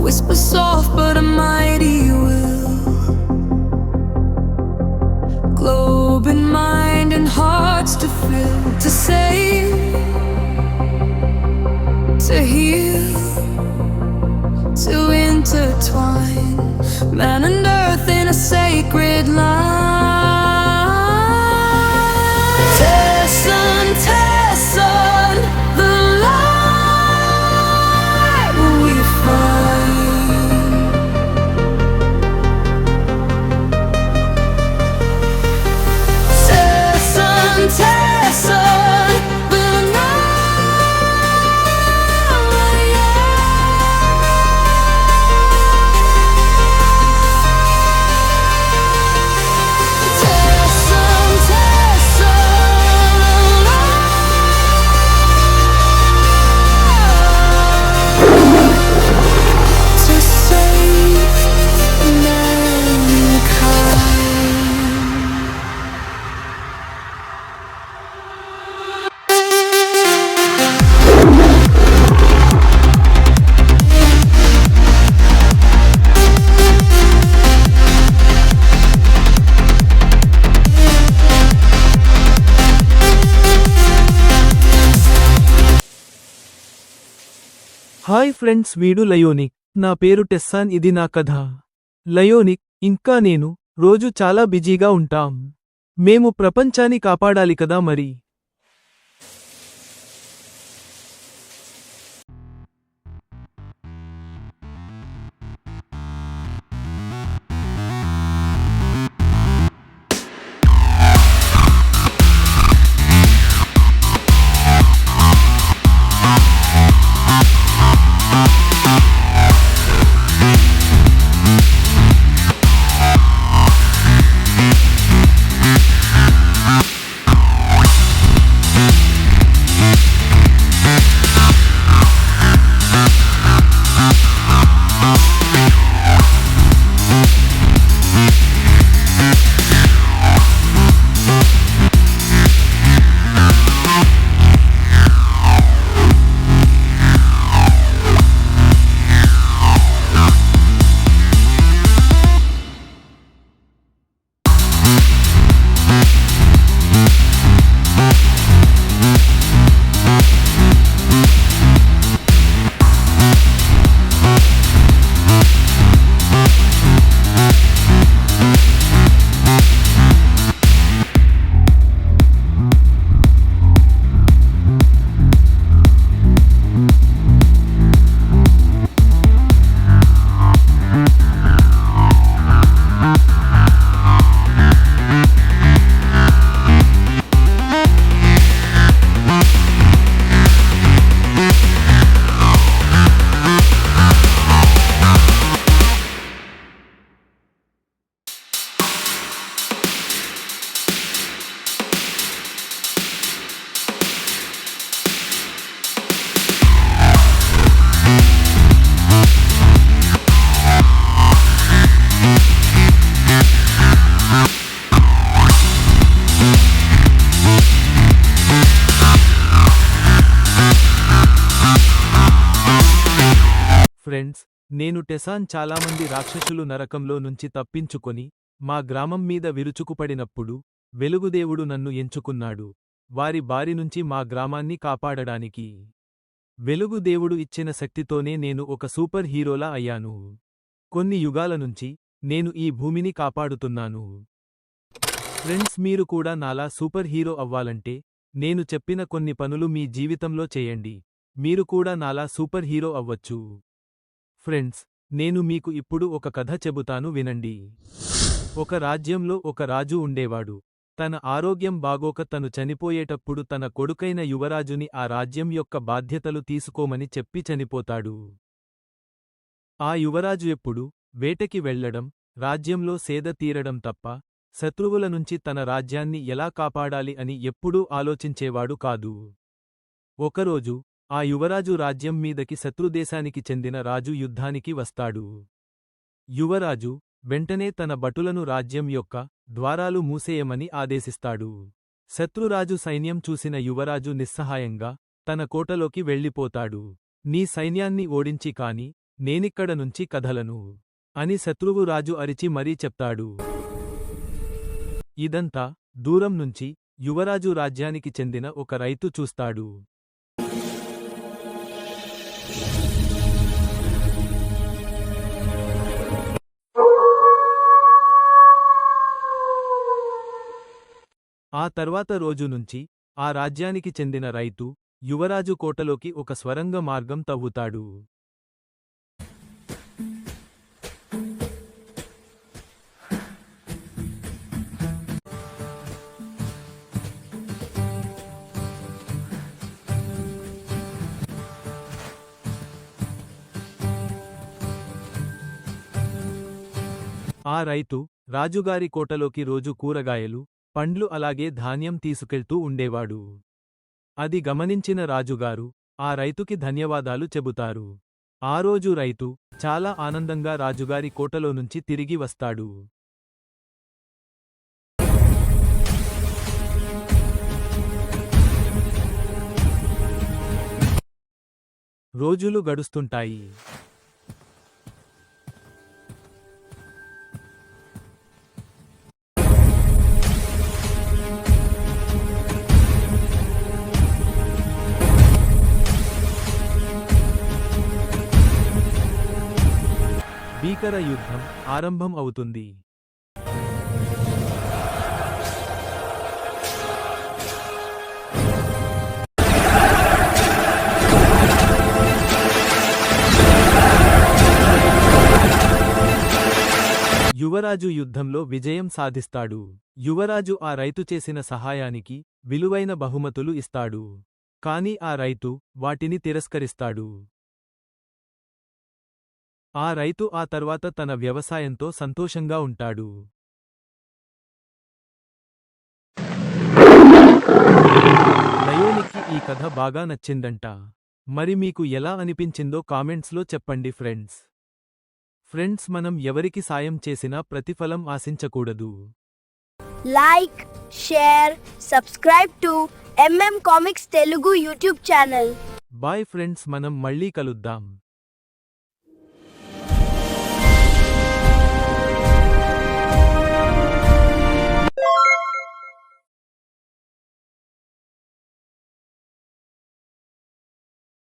whisper soft but a mighty will. Globe in mind and hearts to fill, to save, to heal, to intertwine man and earth in a sacred line. Tesson, Tesson, the light we find. Tesson, Tesson, the hi friends, వీడు లయోనిక్. నా పేరు టెస్సాన్. ఇది నా కథ. లయోనిక్ ఇంకా నేను రోజు చాలా బిజీగా ఉంటాం. మేము ప్రపంచాన్ని కాపాడాలి కదా మరి. ఫ్రెండ్స్, నేను టెసాన్ చాలామంది రాక్షసులు నరకంలో నుంచి తప్పించుకొని మా గ్రామం మీద విరుచుకుపడినప్పుడు వెలుగుదేవుడు నన్ను ఎంచుకున్నాడు, వారి బారి నుంచి మా గ్రామాన్ని కాపాడడానికి. వెలుగుదేవుడు ఇచ్చిన శక్తితోనే నేను ఒక సూపర్ హీరోలా అయ్యాను. కొన్ని యుగాల నుంచి నేను ఈ భూమిని కాపాడుతున్నాను. ఫ్రెండ్స్, మీరు కూడా నాలా సూపర్ హీరో అవ్వాలంటే నేను చెప్పిన కొన్ని పనులు మీ జీవితంలో చేయండి. మీరు కూడా నాలా సూపర్ హీరో అవ్వచ్చు. ఫ్రెండ్స్, నేను మీకు ఇప్పుడు ఒక కథ చెబుతాను, వినండి. ఒక రాజ్యంలో ఒక రాజు ఉండేవాడు. తన ఆరోగ్యం బాగోక తను చనిపోయేటప్పుడు తన కొడుకైన యువరాజుని ఆ రాజ్యం యొక్క బాధ్యతలు తీసుకోమని చెప్పి చనిపోతాడు. ఆ యువరాజు ఎప్పుడు వేటకి వెళ్లడం, రాజ్యంలో సేద తీరడం తప్ప శత్రువుల నుంచి తన రాజ్యాన్ని ఎలా కాపాడాలి అని ఎప్పుడూ ఆలోచించేవాడు కాదు. ఒకరోజు ఆ యువరాజు రాజ్యం మీదకి శత్రుదేశానికి చెందిన రాజు యుద్ధానికి వస్తాడు. యువరాజు వెంటనే తన భటులను రాజ్యం యొక్క ద్వారాలు మూసేయమని ఆదేశిస్తాడు. శత్రురాజు సైన్యం చూసిన యువరాజు నిస్సహాయంగా తన కోటలోకి వెళ్ళిపోతాడు. నీ సైన్యాన్ని ఓడించి కాని నేనిక్కడ నుంచి కదలను అని శత్రువు రాజు అరిచి మరీ చెప్తాడు. ఇదంతా దూరం నుంచి యువరాజు రాజ్యానికి చెందిన ఒక రైతు చూస్తాడు. ఆ తర్వాత రోజు నుంచి ఆ రాజ్యానికి చెందిన రైతు యువరాజు కోటలోకి ఒక స్వరంగ మార్గం తవ్వుతాడు. ఆ రైతు రాజుగారి కోటలోకి రోజు కూరగాయలు, పండ్లు అలాగే ధాన్యం తీసుకెళ్తూ ఉండేవాడు. అది గమనించిన రాజుగారు ఆ రైతుకి ధన్యవాదాలు చెబుతారు. ఆ రోజు రైతు చాలా ఆనందంగా రాజుగారి కోటలో నుంచి తిరిగి వస్తాడు. రోజులు గడుస్తుంటాయి. భీకర యుద్ధం ఆరంభం అవుతుంది. యువరాజు యుద్ధంలో విజయం సాధిస్తాడు. యువరాజు ఆ రైతు చేసిన సహాయానికి విలువైన బహుమతులు ఇస్తాడు. కాని ఆ రైతు వాటిని తిరస్కరిస్తాడు. ఆ రైతు ఆ తర్వాత తన వ్యవసాయంతో సంతోషంగా ఉంటాడు. లయోనికి ఈ కథ బాగా నచ్చిందంట. మరి మీకు ఎలా అనిపించిందో కామెంట్స్లో చెప్పండి ఫ్రెండ్స్ మనం ఎవరికి సాయం చేసినా ప్రతిఫలం ఆశించకూడదు. Like, share, subscribe to MM Comics Telugu YouTube channel. Bye friends, మనం మళ్ళీ కలుద్దాం.